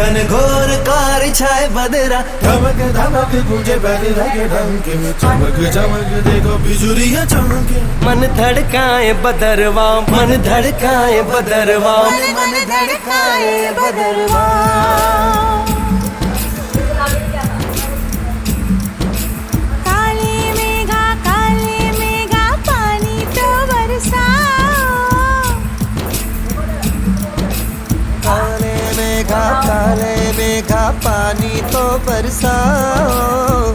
घन घोर कार छाए बदरा, धमक धमक गूंजे बदरा के डंके, चमक चमक देखो बिजुलियां चमके। मन धड़काए बदरवा, मन धड़काए बदरवा, मन धड़काए बदरवा। काले मेघा पानी तो बरसाओ। काले मेघा पानी तो बरसाओ।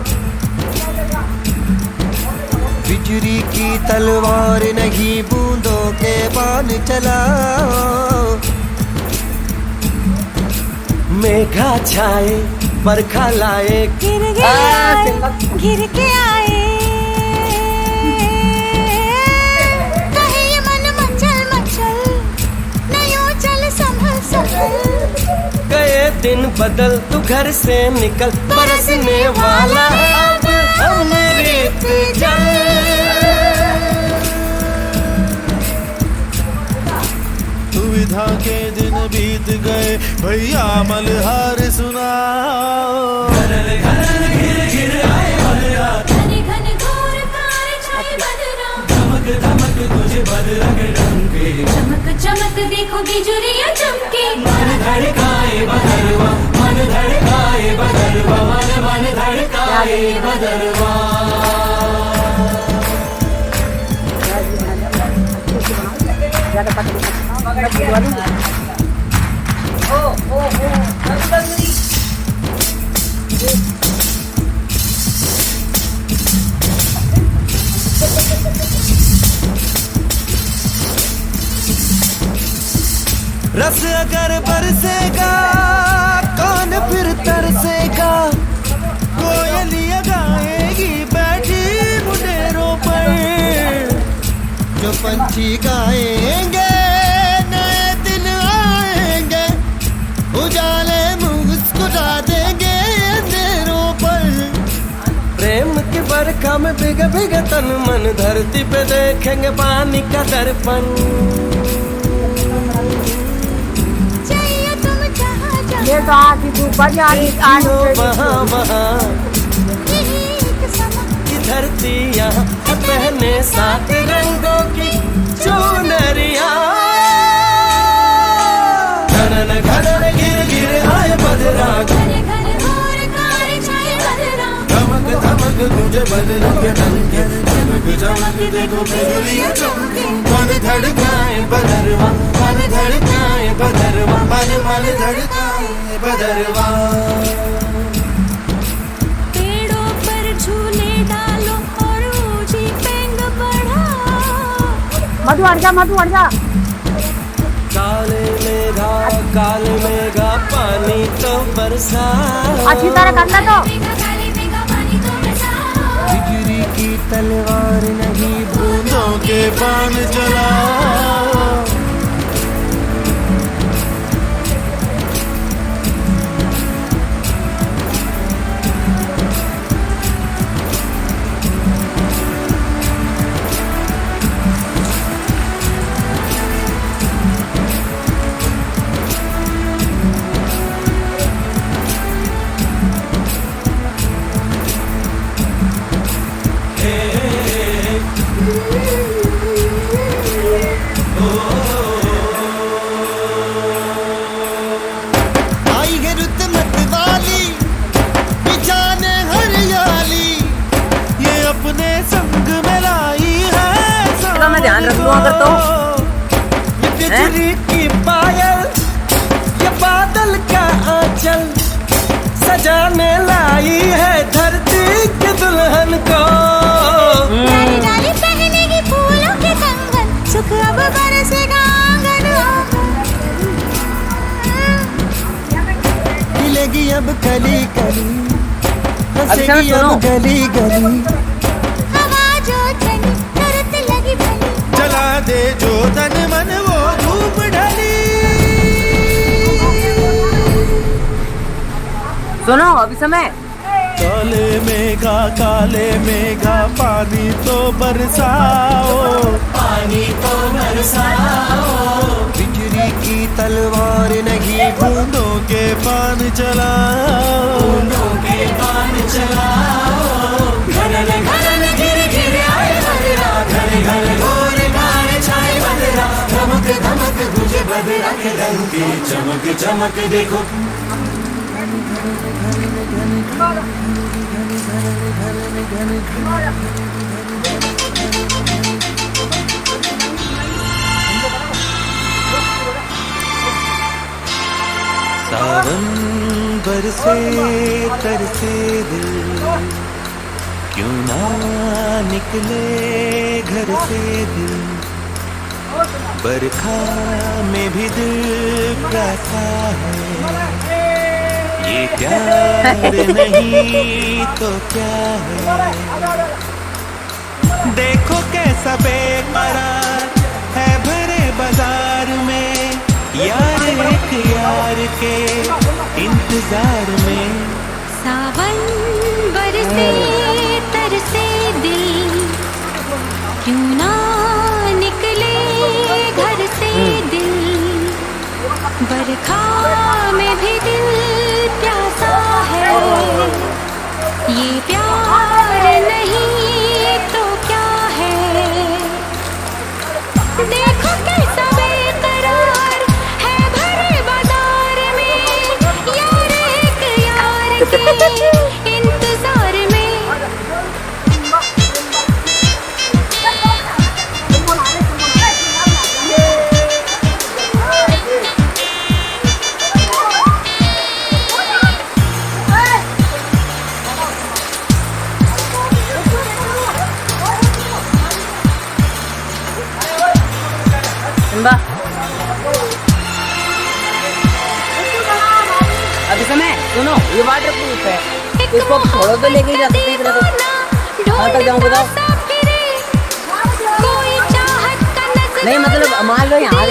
बिजली की तलवार नहीं बूंदों के बाण चलाओ। मेघा छाए बरखा लाए, गिर के आए। कहे ये मन मचल मचल, नहीं चल संभल संभल। गए दिन बदल तू घर से निकल, बरसने वाला अब हम रेत जल। दुविधा के दिन बीत गए भैया मलहार सुनाओ। घनन घनन घिर घिर आए बदरा, घन घन घोर कार छाए बदरा, धमक धमक तुझे बदरा के डंके, चमक चमक देखो बिजुलियां चमके। मन धड़काए बदरवा, मन धड़काए बदरवा, मन धड़काए बदरवा। रस अगर बरसेगा कौन फिर तरसेगा। कोयलियां गाएगी बैठी मुंडेरों पर, जो पंछी गाएंगे नए दिन आएंगे, उजाले मुस्कुरा देंगे अंधेरों पर। प्रेम की बरखा में भीग भीग तन मन, धरती पे देखेंगे पानी का दर्पण। ये तो आज ऊपर वहाँ वहाँ की धरती यहाँ पहने सात रंगों की चुनरिया। घनन घनन गिर गिर आए बदरा, धमक धमक तुझे बदरा के डंके, चमक चमक देखो बिजुलियां चमके। मन धड़काए बदरवा, मन धड़काए बदरवा, मन धड़काए बदरवा। पेड़ों पर झूले डालो और ऊंची पेंग बढ़ाओ। मधु हट जा। काले मेघा पानी तो बरसाओ। अच्छी तरह करना तो। काले मेघा पानी तो बरसाओ। बिजली की तलवार नहीं बूंदों के बाण चलाओ। आई है रुत मत वाली बिछाने हरियाली, ये अपने संग में लाई है। तो मैं ध्यान रख लूँ अगर तो। बिजली की पायल ये बादल का आंचल, सजाने लाई है धरती के दुल्हन को। डाली डाली पहनेगी फूलों के कंगन, सुख अब बरसेगा आंगन आंगन। मिलेगी अब कली कली, हंसेगी अब गली गली। हवा जो चली तुरंत लगी भली, जला दे जो तन मन वो धूप ढली। सुनो अभी समय। काले मेघा पानी तो बरसाओ, पानी तो बरसाओ। बिजली तीखी तलवार नहीं बूंदों के पान चलाओ, बूंदों के पान चलाओ। घरन घरन घिर घिर आए बदरा, घर घर घोर घार छाए बदरा। धमक धमक तुझे बदरा के डंके, चमक चमक देखो। सावन बरसे तरसे दिल, क्यों ना निकले घर से दिल। बरखा में भी दिल प्यासा है, ये प्यार नहीं तो क्या है। देखो कैसा बेकरार है भरे बाजार में, यार एक यार के इंतजार में। सावन बरसे तरसे दिल, क्यों ना निकले घर से दिल। बरखा में भी दिल प्यासा है, ये प्यार नहीं तो क्या है। देखो कैसा बेकरार है भरे बाजार में, यार एक यार के इंतजार में। सिम्बा, अभी समय सुनो, ये वाटर प्रूफ है, इसको छोड़ो तो लेके जा सकते हैं। कहाँ तक जाऊँ बताओ? नहीं मतलब मान लो यहाँ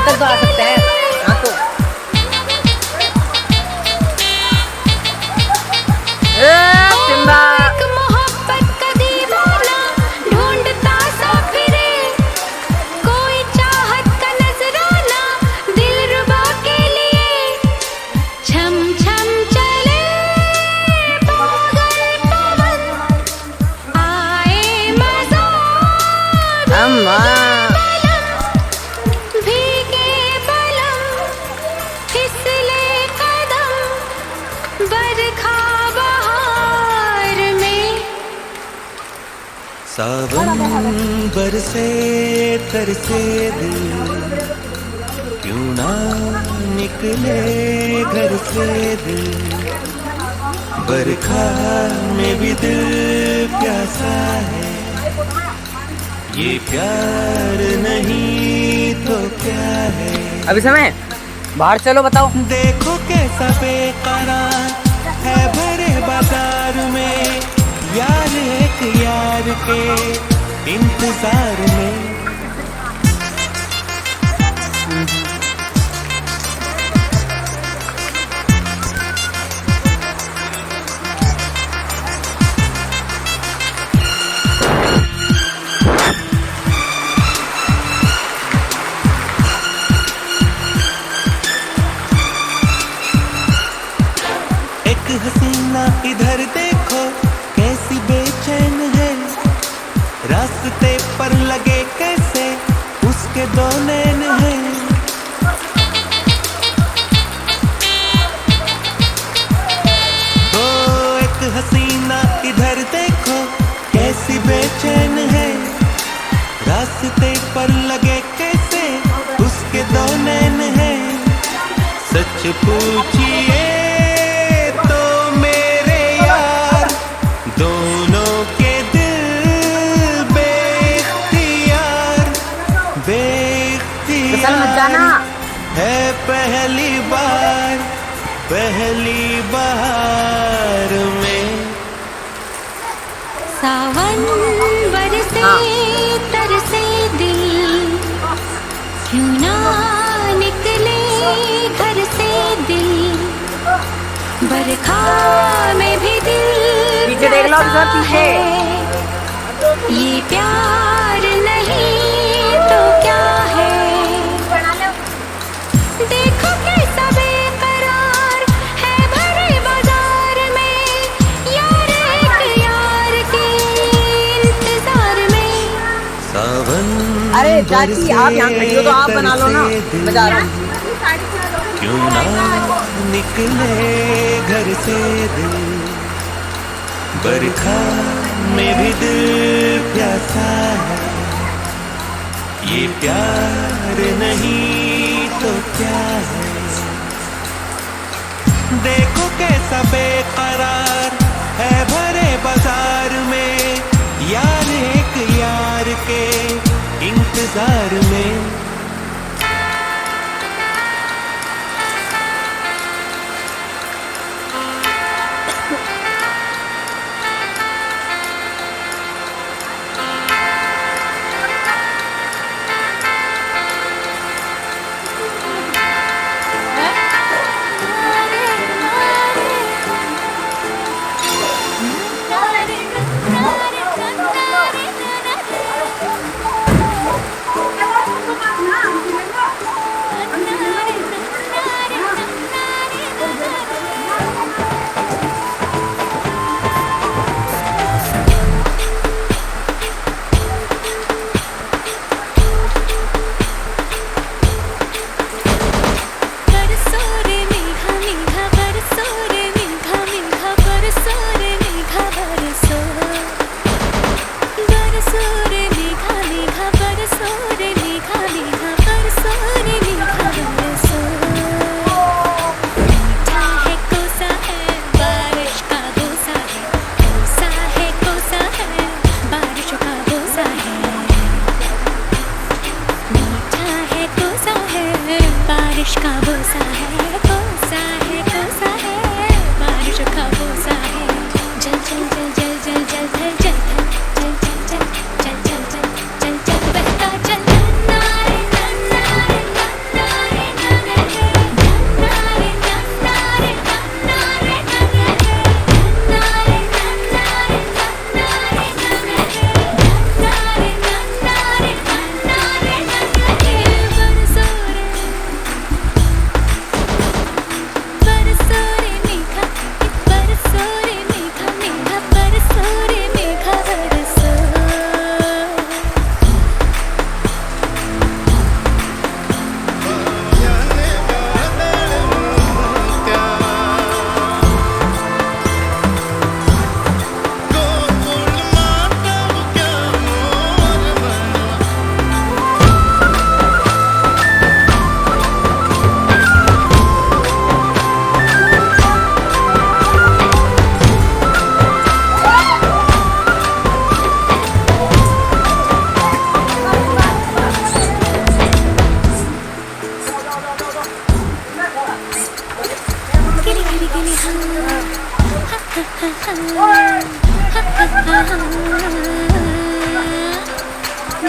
तक तो आ सकते हैं। हाँ तो सिम्बा, सावन बरसे तरसे दिल, क्यों ना निकले घर से दिल। बरखा में भी दिल प्यासा है, ये प्यार नहीं तो क्या है। अभी समय बाहर चलो बताओ। देखो कैसा बेकरार है भरे बाजार में, यार एक यार के इंतजार में। एक हसीना इधर देखो कैसी बेचैन है, रास्ते पर लगे कैसे उसके दो नैन हैं। ओ एक हसीना इधर देखो कैसी बेचैन है, रास्ते पर लगे कैसे उसके दो नैन हैं। सच पूछिए तो मेरे यार, दोनों के दिल बेख्तियार है। पहली बार में सावन बरसे तरसे दिल, क्यों ना निकले घर से दिल। बरखा में भी दिल पीछे देख लो, प्यासा पीछे। है, ये प्यार नहीं तो क्या है। चाची आप यहाँ खड़ी हो तो आप बना लो ना, मैं जा रहा हूँ। क्यों ना निकले घर से दिल, बरखा में भी दिल प्यासा है, ये प्यार नहीं तो क्या है। देखो कैसा बेकरार है भरे बाजार में, यार एक यार के इंतजार में। बारिश का बोसा है, कोसा है, कोसा है, बारिश का बोसा है। जल जल जल जल जल जल जल जल जल जल जल जल जल जल जल बहता चल। नारे नारे नारे नारे नारे नारे नारे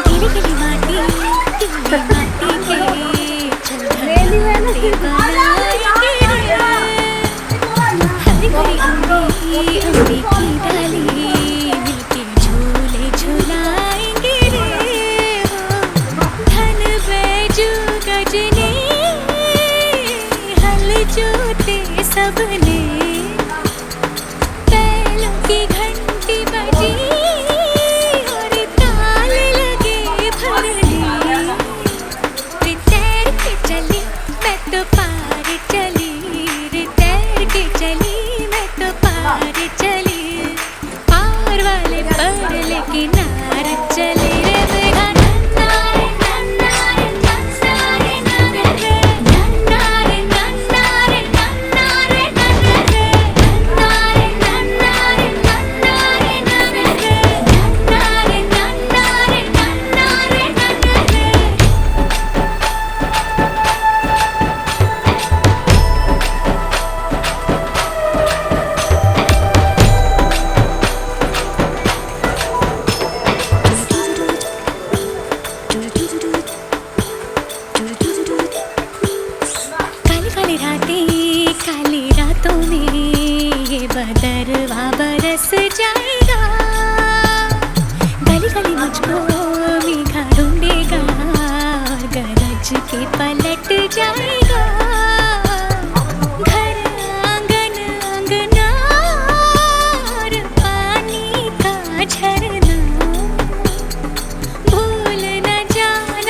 गिली गिली माटी के चल धरती बनाएंगे रे। हरी भरी अम्बी की डाली मिलके झूले झुलाएंगे रे। धन बैजू गजने हल जोते सबने, बैलों की घंटी बजी और ताल लगे भरने। रे तैर के चली मैं तो पार चली, रे तैर के चली मैं तो पार चली। पार वाले परले किनार चले रे मेघा। नन्नारे नन्नारे नन्नारे नन्नारे नन्नारे नन्नारे नन्नारे नन्नारे नन्नारे नन्नारे नन्नारे नन्नारे नन्नारे नन्नारे। काली रातों में ये बदरवा बरस जाएगा। गली गली मुझको मेघा ढूंढेगा और गरज के पलट जाएगा। घर आंगन अंगना और पानी का झरना, भूल न जाना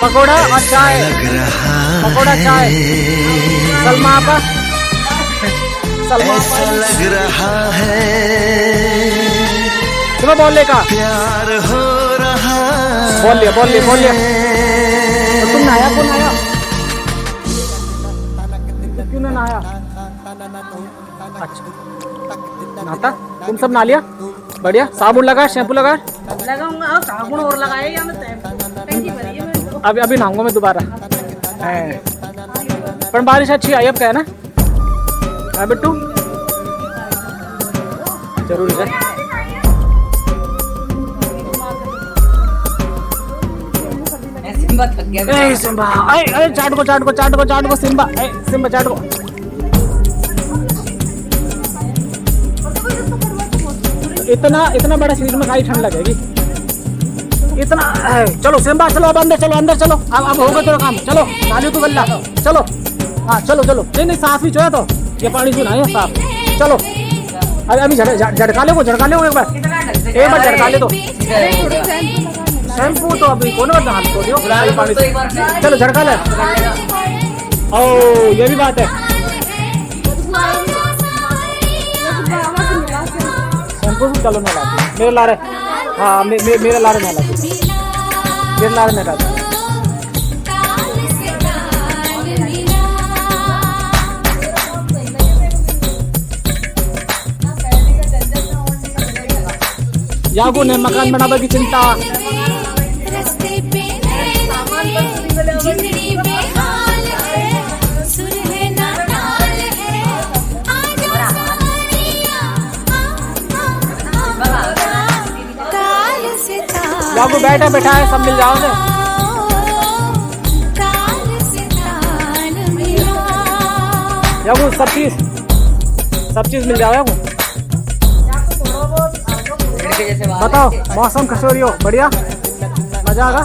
पकोड़ा और चाय, पकोड़ा चाय। सलमा आपा, सलमा ऐसा लग रहा है तुम्हें बोलने का, प्यार हो रहा बोल लिया बोल लिया बोल लिया। तो तुम नहाया, कौन नहाया, क्यों ना नहाया? अच्छा नहाता, तुम सब नहा लिया, बढ़िया। साबुन लगा, शैम्पू लगा? लगाऊंगा, और साबुन और लगाए या मैं टैंकी भरी है मेरे को। अभी अभी नहाऊंगा मैं दोबारा। है। पर बारिश अच्छी आई अब क्या है ना, है बिट्टू? जरूरी है। सिम्बा थक गया। ए सिम्बा, ए चाट को चाट को चाट को चाट को सिम्बा, ए सिम्बा चाट को। इतना इतना बड़ा शरीर में खाई ठंड लगेगी इतना। चलो सिम्बा चलो, अब अंदर चलो, अंदर चलो, अब होगा तेरा काम। चलो नाली तू गल्ला, चलो हाँ चलो चलो। नहीं नहीं साफ ही चाहिए तो ये पानी क्यों नहीं है साफ। चलो अरे अभी झटका ले को, झटका ले एक बार, एक बार झटका ले तो। शैम्पू तो अभी कौन बता हाथ को दियो पानी से। चलो झटका ले। ओ ये भी बात है, शैम्पू से चलो मैं लाती मेरे ला रहे। हाँ मेरे ला रहे मैं लाती, मेरे ला रहे मैं लाती। यागो ने मकान बनाने की चिंता, रस्ते पे जिंदगी बेहाल है, सुर है ना ताल है, आजा सारिया, ताल से ताल, यागो बैठा बैठा है, सब मिल जाओगे। ताल से ताल मिला। यागो सब चीज मिल जाओ यागो। बताओ मौसम कशोरी हो, बढ़िया मजा आगा।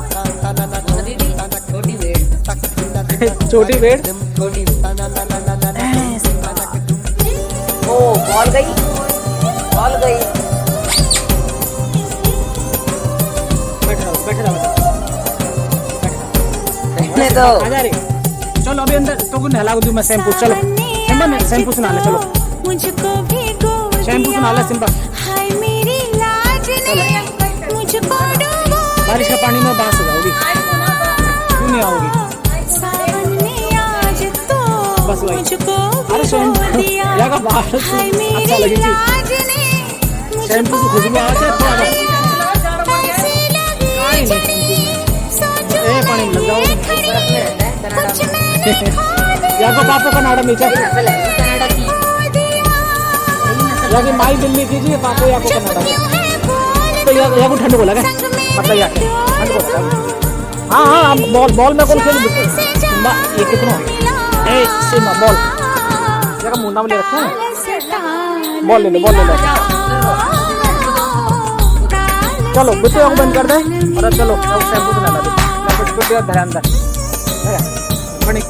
छोटी बेड़ ओ बॉल गई, बॉल गई। बैठ रहा रहने दो। आ जा रही। चलो अभी अंदर तो नहला दूं मैं शैम्पू। चलो सिम्बा ने शैम्पू सुना ले, चलो मुझको भिगो शैम्पू सुना ले सिम्बा। हाय मेरी लाज ने मुझको डुबो बारिश का पानी में बांस हो जाओगी, क्यों नहीं आओगी? सावन में आज तो बस वही। मुझको अरे शैम्पू यागा बाहर हाय मेरी अच्छा लगी थी, लाज ने शैम्पू से खुशबू आ जाए थोड़ा। कैसी लगी चली सोचो ए पानी में लग जाओगी। कुछ मैंने यागो पापा का नाड़ा नीचे, कनाडा की यागी माई दिल्ली कीजिए, पापा यागो का नाड़ा। तो यागो ठंड को लगा, मतलब यार ठंड को लगा। हाँ हाँ बॉल में कौन खेल सिम्बा, ये कितना ए सिम्बा बॉल यागा मुंडा में ले रखा है। बॉल ले लो, बॉल ले लो। चलो बिट्टू आँख बंद कर दे और अब चलो शैम्पू से नहला दे। ध्यान दे बनी।